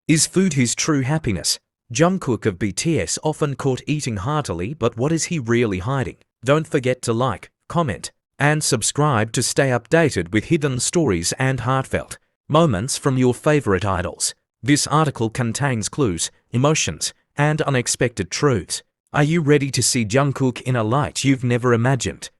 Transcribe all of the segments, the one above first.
Is food his true happiness? Jungkook of BTS often caught eating heartily, but what is he really hiding? Don't forget to like, comment, and subscribe to stay updated with hidden stories and heartfelt moments from your favorite idols. This article contains clues, emotions, and unexpected truths. Are you ready to see Jungkook in a light you've never imagined?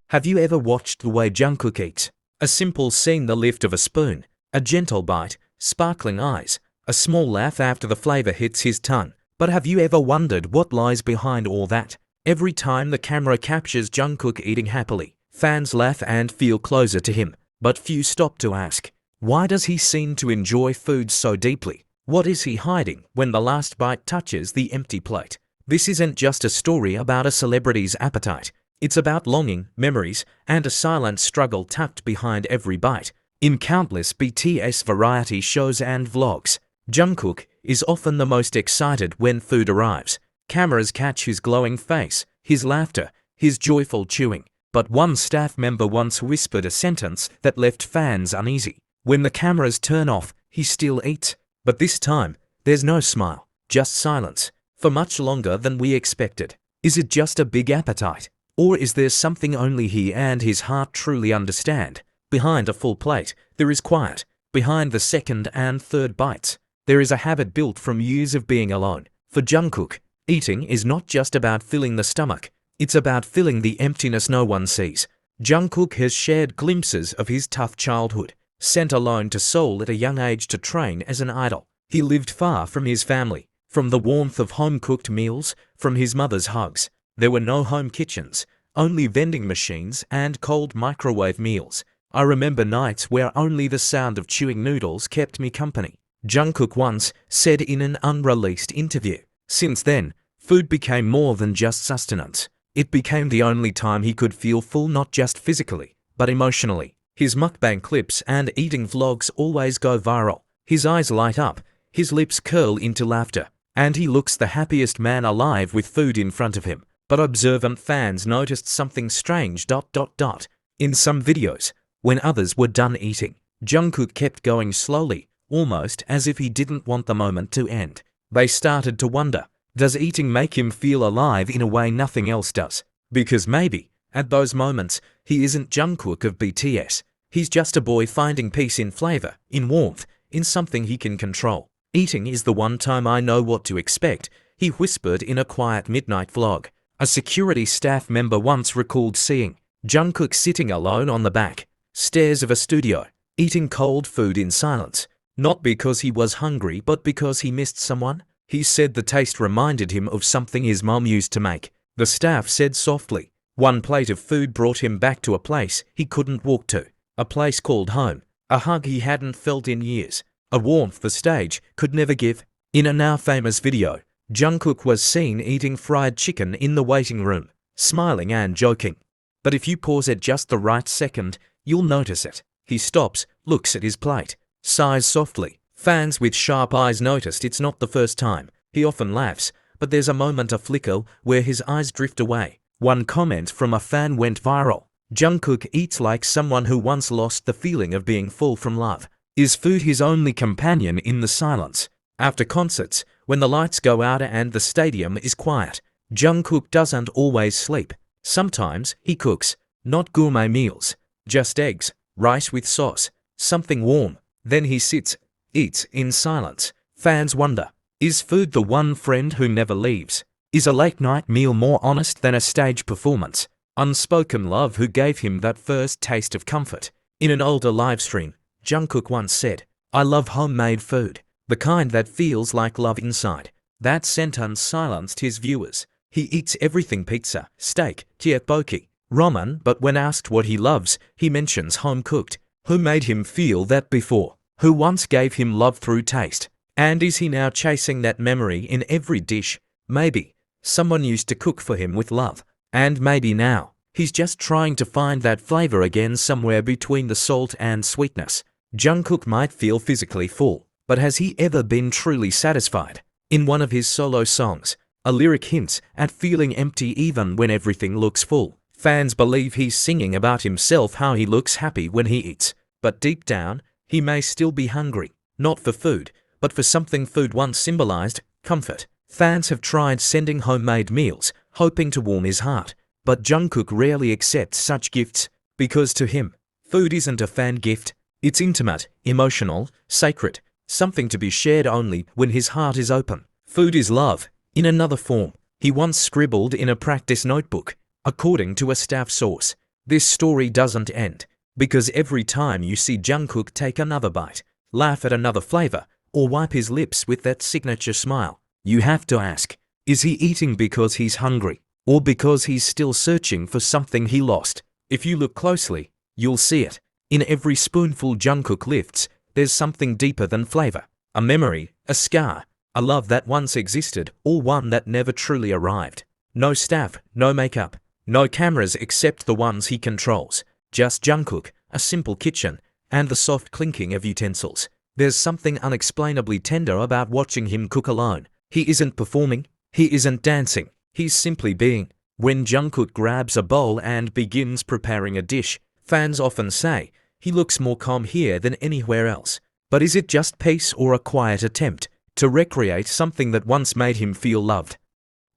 Have you ever watched the way Jungkook eats? A simple scene, the lift of a spoon, a gentle bite, sparkling eyes, a small laugh after the flavor hits his tongue. But have you ever wondered what lies behind all that? Every time the camera captures Jungkook eating happily, fans laugh and feel closer to him. But few stop to ask, why does he seem to enjoy food so deeply? What is he hiding when the last bite touches the empty plate? This isn't just a story about a celebrity's appetite. It's about longing, memories, and a silent struggle tucked behind every bite. In countless BTS variety shows and vlogs, Jungkook is often the most excited when food arrives. Cameras catch his glowing face, his laughter, his joyful chewing. But one staff member once whispered a sentence that left fans uneasy. When the cameras turn off, he still eats. But this time, there's no smile, just silence, for much longer than we expected. Is it just a big appetite? Or is there something only he and his heart truly understand? Behind a full plate, there is quiet. Behind the second and third bites, there is a habit built from years of being alone. For Jungkook, eating is not just about filling the stomach. It's about filling the emptiness no one sees. Jungkook has shared glimpses of his tough childhood, sent alone to Seoul at a young age to train as an idol. He lived far from his family, from the warmth of home-cooked meals, from his mother's hugs. There were no home kitchens, only vending machines and cold microwave meals. I remember nights where only the sound of chewing noodles kept me company, Jungkook once said in an unreleased interview. Since then, food became more than just sustenance. It became the only time he could feel full, not just physically, but emotionally. His mukbang clips and eating vlogs always go viral. His eyes light up, his lips curl into laughter, and he looks the happiest man alive with food in front of him. But observant fans noticed something strange. In some videos, when others were done eating, Jungkook kept going slowly, almost as if he didn't want the moment to end. They started to wonder, does eating make him feel alive in a way nothing else does? Because maybe, at those moments, he isn't Jungkook of BTS. He's just a boy finding peace in flavor, in warmth, in something he can control. Eating is the one time I know what to expect, he whispered in a quiet midnight vlog. A security staff member once recalled seeing Jungkook sitting alone on the back stairs of a studio, eating cold food in silence, not because he was hungry but because he missed someone. He said the taste reminded him of something his mom used to make. The staff said softly, one plate of food brought him back to a place he couldn't walk to, a place called home, a hug he hadn't felt in years, a warmth the stage could never give. In a now famous video, Jungkook was seen eating fried chicken in the waiting room, smiling and joking. But if you pause at just the right second, you'll notice it. He stops, looks at his plate, sighs softly. Fans with sharp eyes noticed it's not the first time. He often laughs, but there's a moment, a flicker, where his eyes drift away. One comment from a fan went viral. Jungkook eats like someone who once lost the feeling of being full from love. Is food his only companion in the silence? After concerts, when the lights go out and the stadium is quiet, Jungkook doesn't always sleep. Sometimes he cooks, not gourmet meals, just eggs, rice with sauce, something warm. Then he sits, eats in silence. Fans wonder, is food the one friend who never leaves? Is a late-night meal more honest than a stage performance? Unspoken love who gave him that first taste of comfort. In an older livestream, Jungkook once said, I love homemade food. The kind that feels like love inside. That sentence silenced his viewers. He eats everything: pizza, steak, tteokbokki, ramen, but when asked what he loves, he mentions home-cooked. Who made him feel that before? Who once gave him love through taste? And is he now chasing that memory in every dish? Maybe someone used to cook for him with love, and maybe now he's just trying to find that flavor again somewhere between the salt and sweetness. Jungkook might feel physically full, but has he ever been truly satisfied? In one of his solo songs, a lyric hints at feeling empty even when everything looks full. Fans believe he's singing about himself, how he looks happy when he eats, but deep down, he may still be hungry, not for food, but for something food once symbolized: comfort. Fans have tried sending homemade meals, hoping to warm his heart, but Jungkook rarely accepts such gifts, because to him, food isn't a fan gift. It's intimate, emotional, sacred, something to be shared only when his heart is open. Food is love, in another form, he once scribbled in a practice notebook. According to a staff source, this story doesn't end, because every time you see Jungkook take another bite, laugh at another flavor, or wipe his lips with that signature smile, you have to ask, is he eating because he's hungry, or because he's still searching for something he lost? If you look closely, you'll see it. In every spoonful Jungkook lifts, there's something deeper than flavor. A memory, a scar, a love that once existed, or one that never truly arrived. No staff, no makeup, no cameras except the ones he controls. Just Jungkook, a simple kitchen, and the soft clinking of utensils. There's something unexplainably tender about watching him cook alone. He isn't performing, he isn't dancing, he's simply being. When Jungkook grabs a bowl and begins preparing a dish, fans often say, he looks more calm here than anywhere else. But is it just peace or a quiet attempt to recreate something that once made him feel loved?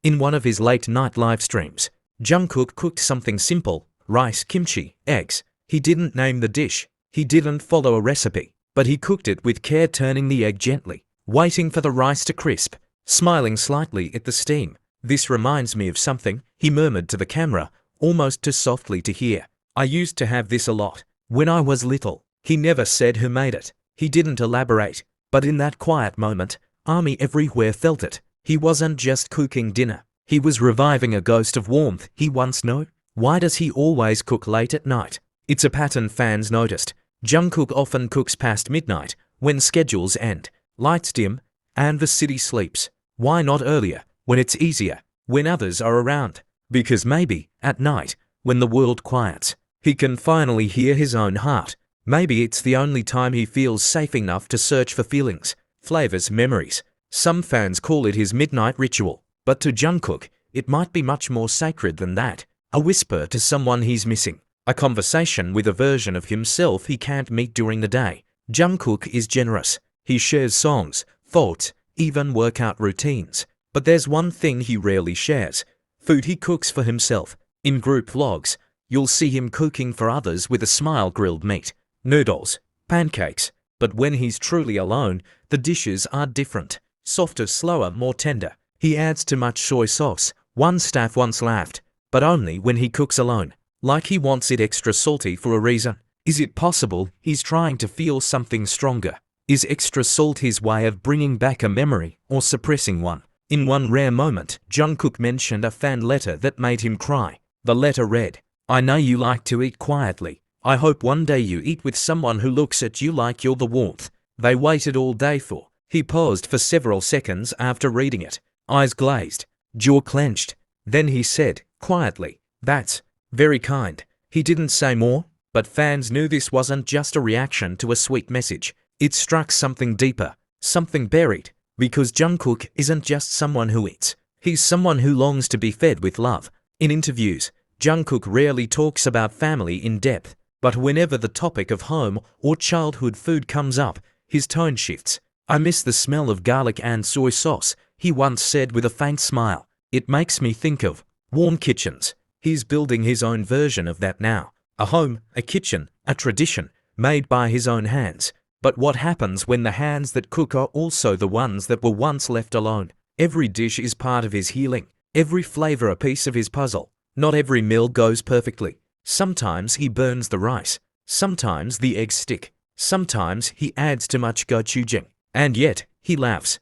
In one of his late-night live streams, Jungkook cooked something simple: rice, kimchi, eggs. He didn't name the dish, he didn't follow a recipe, but he cooked it with care, turning the egg gently, waiting for the rice to crisp, smiling slightly at the steam. "This reminds me of something," he murmured to the camera, almost too softly to hear. "I used to have this a lot when I was little." He never said who made it. He didn't elaborate. But in that quiet moment, Army everywhere felt it. He wasn't just cooking dinner. He was reviving a ghost of warmth he once knew. Why does he always cook late at night? It's a pattern fans noticed. Jungkook often cooks past midnight, when schedules end, lights dim, and the city sleeps. Why not earlier, when it's easier, when others are around? Because maybe, at night, when the world quiets, he can finally hear his own heart. Maybe it's the only time he feels safe enough to search for feelings, flavors, memories. Some fans call it his midnight ritual, but to Jungkook, it might be much more sacred than that. A whisper to someone he's missing, a conversation with a version of himself he can't meet during the day. Jungkook is generous. He shares songs, thoughts, even workout routines. But there's one thing he rarely shares: food he cooks for himself. In group vlogs, you'll see him cooking for others with a smile: grilled meat, noodles, pancakes. But when he's truly alone, the dishes are different. Softer, slower, more tender. He adds too much soy sauce. One staff once laughed, but only when he cooks alone. Like he wants it extra salty for a reason. Is it possible he's trying to feel something stronger? Is extra salt his way of bringing back a memory or suppressing one? In one rare moment, Jungkook mentioned a fan letter that made him cry. The letter read, "I know you like to eat quietly. I hope one day you eat with someone who looks at you like you're the warmth they waited all day for." He paused for several seconds after reading it, eyes glazed, jaw clenched. Then he said, quietly, "That's very kind." He didn't say more, but fans knew this wasn't just a reaction to a sweet message. It struck something deeper, something buried, because Jungkook isn't just someone who eats. He's someone who longs to be fed with love. In interviews, Jungkook rarely talks about family in depth, but whenever the topic of home or childhood food comes up, his tone shifts. "I miss the smell of garlic and soy sauce," he once said with a faint smile. "It makes me think of warm kitchens." He's building his own version of that now. A home, a kitchen, a tradition, made by his own hands. But what happens when the hands that cook are also the ones that were once left alone? Every dish is part of his healing, every flavor a piece of his puzzle. Not every meal goes perfectly. Sometimes he burns the rice, sometimes the eggs stick, sometimes he adds too much gochujang. And yet, he laughs.